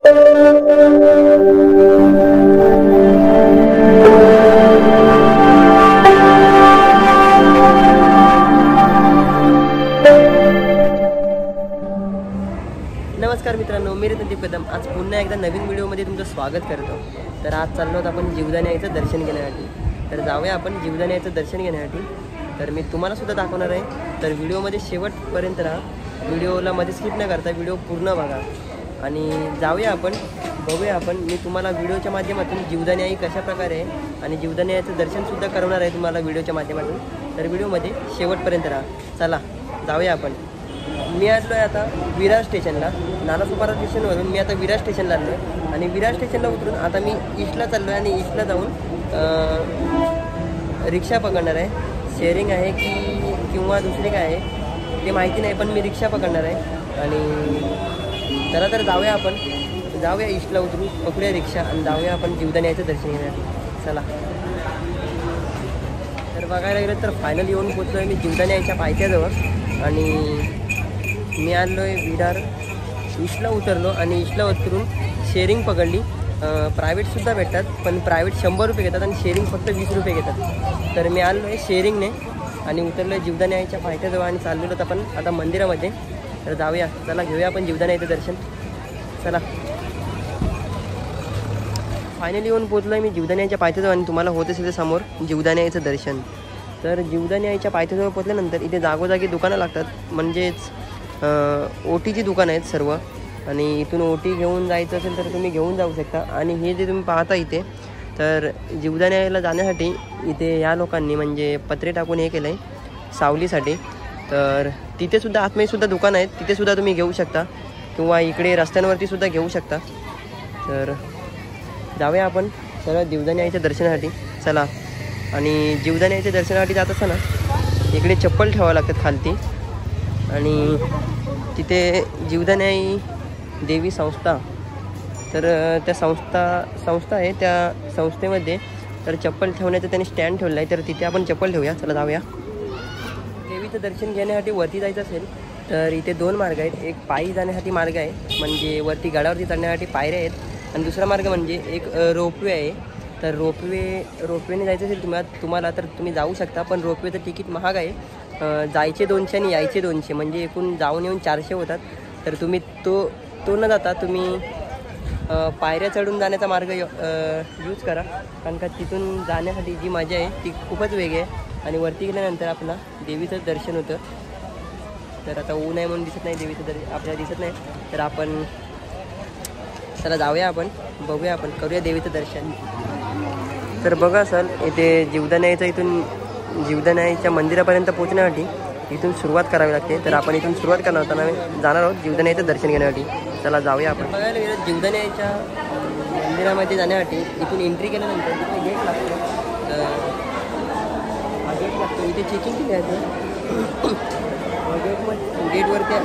नमस्कार मित्रांनो, मी रणदीप कदम आज पुन्हा एकदा नवीन व्हिडिओमध्ये तुमचं स्वागत करतो। तर आज चाललो आहोत आपण जीवदानी आईचं दर्शन घेण्यासाठी। तर जाऊया आपण जीवदानी आईचं दर्शन घेण्यासाठी। तर मी तुम्हाला सुद्धा दाखवणार आहे, तर व्हिडिओमध्ये शेवटपर्यंत राहा, व्हिडिओला मध्ये स्किप न करता व्हिडिओ पूर्ण बघा आणि जाऊया आपण, बघूया आपण। मी तुम्हाला व्हिडिओच्या माध्यमातून जीवदानी आई कशा प्रकारे आहे आणि जीवदानी आईचं दर्शनसुद्धा करवणार आहे तुम्हाला व्हिडिओच्या माध्यमातून। तर व्हिडिओमध्ये शेवटपर्यंत राहा, चला जाऊया आपण। मी आलो आहे आता विरार स्टेशनला, नालासोपारा स्टेशनवरून मी आता विरार स्टेशनला आलो आहे आणि विरार स्टेशनला उतरून आता मी ईस्टला चाललो आहे आणि ईस्टला जाऊन रिक्षा पकडणार आहे। शेअरिंग आहे किंवा दुसरी काय आहे ते माहिती नाही, पण मी रिक्षा पकडणार आहे आणि चला तर जाऊया आपण, जाऊया ईस्टला उतरून, पकडूया रिक्षा आणि जाऊया आपण जीवदानी आईचं दर्शन घेण्यासाठी, चला। तर बघायला गेलं तर फायनल येऊन पोचलो आहे मी जीवदानी आईच्या पायथ्याजवळ आणि मी आलो आहे विरार। ईस्टला उतरलो आणि ईस्टला उतरून शेअरिंग पकडली। प्रायव्हेटसुद्धा भेटतात, पण प्रायव्हेट 100 रुपये घेतात आणि शेअरिंग फक्त 20 रुपये घेतात। तर मी आलो आहे शेअरिंगने आणि उतरलो आहे जीवदानी आईच्या पायथ्याजवळ आणि चाललेलो होतं आपण आता मंदिरामध्ये। तर जाऊया, चला घेऊया आपण जीवदानी आईचं दर्शन, चला। फायनली येऊन पोचलो आहे मी जीवदानी आईच्या पायथ्याजवळ आणि तुम्हाला होत असेल समोर जीवदानी आईचं दर्शन। तर जीवदानी आईच्या पायथ्याजवळ पोचल्यानंतर इथे जागोजागी दुकानं लागतात, म्हणजेच ओटीची दुकानं आहेत सर्व आणि इथून ओटी घेऊन जायचं असेल तर तुम्ही घेऊन जाऊ शकता। आणि हे जे तुम्ही पाहता इथे, तर जीवदानी आईला जाण्यासाठी इथे या लोकांनी म्हणजे पत्रे टाकून हे केलं आहे सावलीसाठी। तर तिथेसुद्धा आतमध्येसुद्धा दुकानं आहेत, तिथेसुद्धा तुम्ही घेऊ शकता किंवा इकडे रस्त्यांवरती सुद्धा घेऊ शकता। तर जाऊया आपण सर्व जीवदानी आईच्या दर्शनासाठी, चला। आणि जीवदानी आईच्या दर्शनासाठी जात असताना इकडे चप्पल ठेवावं लागतात खालती आणि तिथे जीवदानी आई देवी संस्था, तर त्या संस्था आहे, त्या संस्थेमध्ये तर चप्पल ठेवण्याचं त्यांनी स्टँड ठेवलं आहे, तर तिथे आपण चप्पल ठेवूया, चला जाऊया। देवीचं दर्शन घेण्यासाठी वरती जायचं असेल तर इथे 2 मार्ग आहेत। एक पायी जाण्यासाठी मार्ग आहे, म्हणजे वरती गडावरती चढण्यासाठी पायऱ्या आहेत, आणि दुसरा मार्ग म्हणजे एक रोपवे आहे। तर रोपवेने जायचं असेल तुम्हाला तर तुम्ही जाऊ शकता, पण रोपवेचं तिकीट महाग आहे। जायचे 200 आणि यायचे 200, म्हणजे एकूण जाऊन येऊन 400 होतात। तर तुम्ही तो न जाता तुम्ही पायऱ्या चढून जाण्याचा मार्ग यूज करा, कारण का तिथून जाण्यासाठी जी मजा आहे ती खूपच वेगळी आहे आणि वरती गेल्यानंतर आपला देवीचं दर्शन होतं। तर आता ऊन आहे म्हणून दिसत नाही, देवीचं दर्शन आपल्याला दिसत नाही, तर आपण चला जाऊया, आपण बघूया, आपण करूया देवीचं दर्शन। तर बघा असाल इथे जीवदानी आईचं, इथून जीवदानी आईच्या मंदिरापर्यंत पोहोचण्यासाठी इथून सुरुवात करावी लागते। तर आपण इथून सुरुवात करताना जाणार आहोत जीवदानी आईचं दर्शन घेण्यासाठी, चला जाऊया आपण। बघायला गेलं जीवदानी आईच्या मंदिरामध्ये जाण्यासाठी इथून एंट्री केल्यानंतर इथे गेट लागतो, गेट लागतो, इथे चेकिंग केली जाते।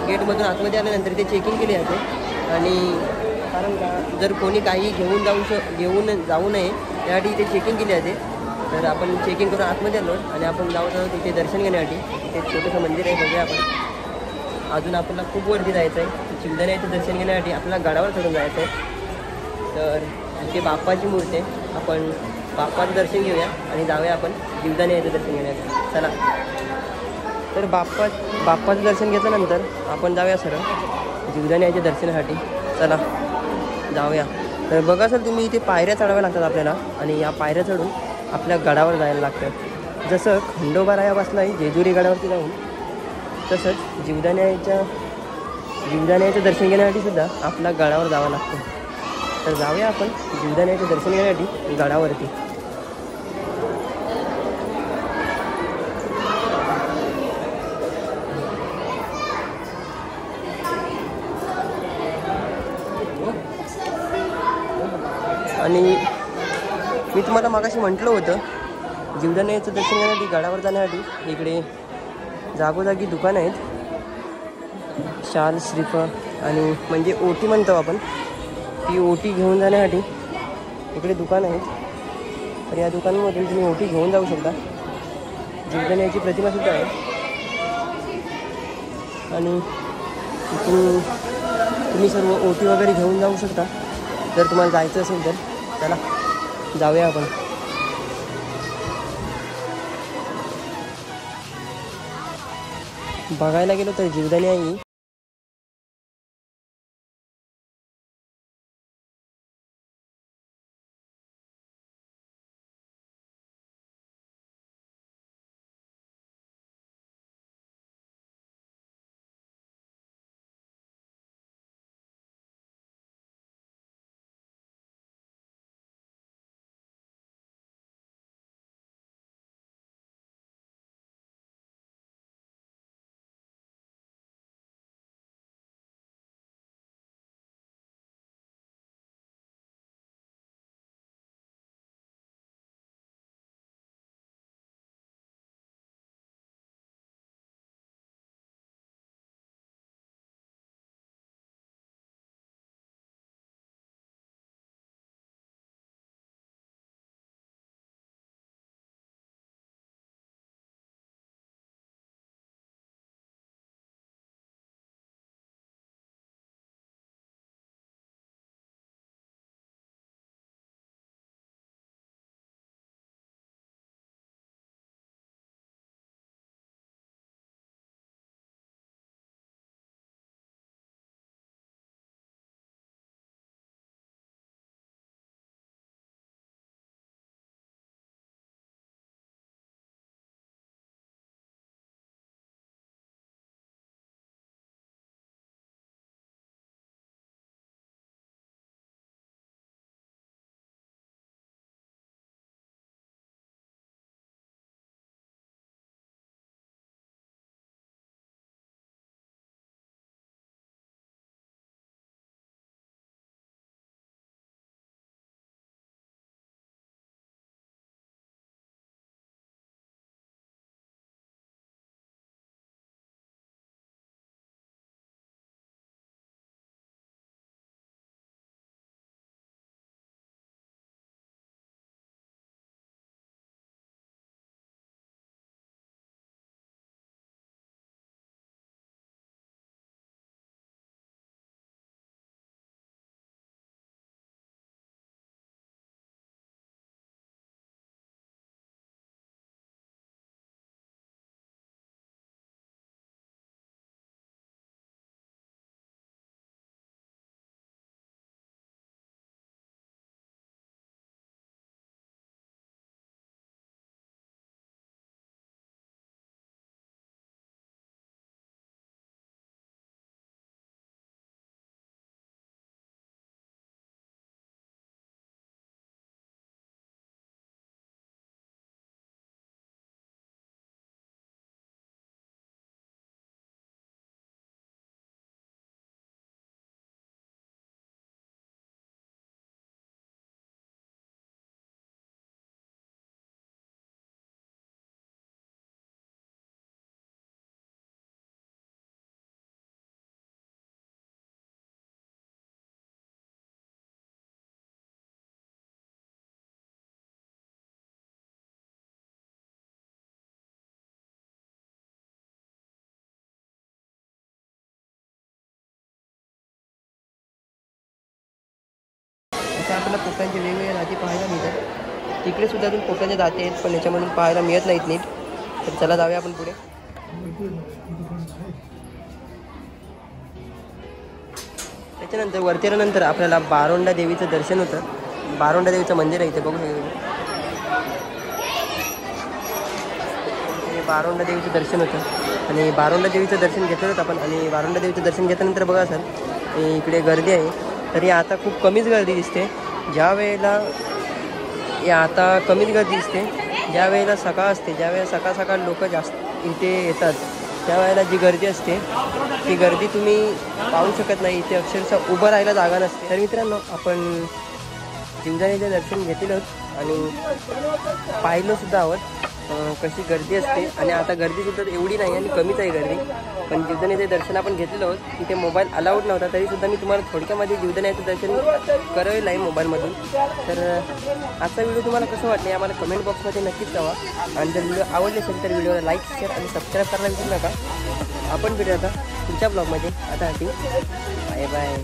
गेटमधून आतमध्ये आल्यानंतर इथे चेकिंग केली जाते आणि कारण का जर कोणी काही घेऊन जाऊ नये त्यासाठी इथे चेकिंग केली जाते। तर आपण चेकिंग करून आतमध्ये आलो आणि आपण जाऊन आहोत तिथे दर्शन घेण्यासाठी। इथे छोटंसं मंदिर आहे, बघूया आपण। अजून आपल्याला खूप वरती जायचं आहे, जीवदानी आईचं दर्शन घेण्यासाठी आपल्याला गडावर चढून जायचं आहे। तर इथे बाप्पाची मूर्ती आहे, आपण बाप्पाचं दर्शन घेऊया आणि जाऊया आपण जीवदानी आईचं दर्शन घेण्यासाठी, चला। तर बाप्पाचं दर्शन घेतल्यानंतर आपण जाऊया सरळ जीवदानी आईच्या दर्शनासाठी, चला जाऊया। तर बघा सर तुम्ही इथे पायऱ्या चढाव्या लागतात आपल्याला आणि या पायऱ्या चढून आपल्या गडावर जायला लागतं। जसं खंडोबा राया बसला आहे जेजुरी गडावरती जाऊन, तसंच जीवदानी आईचं दर्शन घेण्यासाठी सुद्धा आपल्या गडावर जावं लागतं। तर जाऊया आपण जीवदानी आईचं दर्शन घेण्यासाठी गडावरती। आणि मी तुम्हाला मागाशी म्हटलं होतं जीवदानी आईचं दर्शन घेण्यासाठी गडावर जाण्यासाठी इकडे जागोजागी दुकानं आहेत, शाल, श्रीफळ आणि म्हणजे ओटी म्हणतो आपण, ती ओटी घेऊन जाण्यासाठी इकडे दुकानं आहेत। तर या दुकानामधून तुम्ही ओटी घेऊन जाऊ शकता। जीवदानी आईची प्रतिमासुद्धा आहे आणि इथून तुम्ही सर्व ओटी वगैरे घेऊन जाऊ शकता। जर तुम्हाला जायचं असेल तर चला जाऊया आपण. बघायला गेलो तर जीवदानी आई इथे आपल्याला पोपटांचे वेगवेगळे जाती पाहायला मिळतात. तिकडे सुद्धा अजून पोपटांच्या जाती आहेत पण याच्यामधून पाहायला मिळत नाहीत नीट. तर चला जाऊया आपण पुढे. त्याच्यानंतर वरती आल्यानंतर आपल्याला बारोंडा देवीचं दर्शन होतं. बारोंडा देवीचं मंदिर आहे इथे बघू शकतो. बारोंडा देवीचं दर्शन होतं आणि बारोंडा देवीचं दर्शन घेतलं होतं आपण. आणि बारोंडा देवीचं दर्शन घेतल्यानंतर बघा सर इकडे गर्दी आहे. तरी आता खूप कमीच गर्दी दिसते. ज्या वेळेला आता कमीच गर्दी दिसते ज्या वेळेला सकाळ असते. ज्या वेळेला सकाळ लोक जास्त इथे येतात त्यावेळेला जी गर्दी असते ती गर्दी तुम्ही पाहू शकत नाही. इथे अक्षरशः उभं राहायला जागा नसते. तर मित्रांनो आपण जीवदानीचं दर्शन घेतलं आणि पाहिलं सुद्धा आहोत कशी गर्दी असते. आणि आता गर्दीसुद्धा एवढी नाही आणि कमीच आहे गर्दी. पण जीवदानीचे दर्शन आपण घेतलेलं आहोत. तिथे मोबाईल अलाउड नव्हता तरीसुद्धा मी तुम्हाला थोडक्यामध्ये जीवदानीचं दर्शन करायला आहे मोबाईलमधून. तर आजचा व्हिडिओ तुम्हाला कसं वाटलं आम्हाला कमेंट बॉक्समध्ये नक्कीच कळवा. आणि जर व्हिडिओ आवडले असेल तर व्हिडिओला लाईक शेअर आणि सबस्क्राईब करायला विसरू नका. आपण भेटू आता पुढच्या ब्लॉगमध्ये. आता बाय बाय.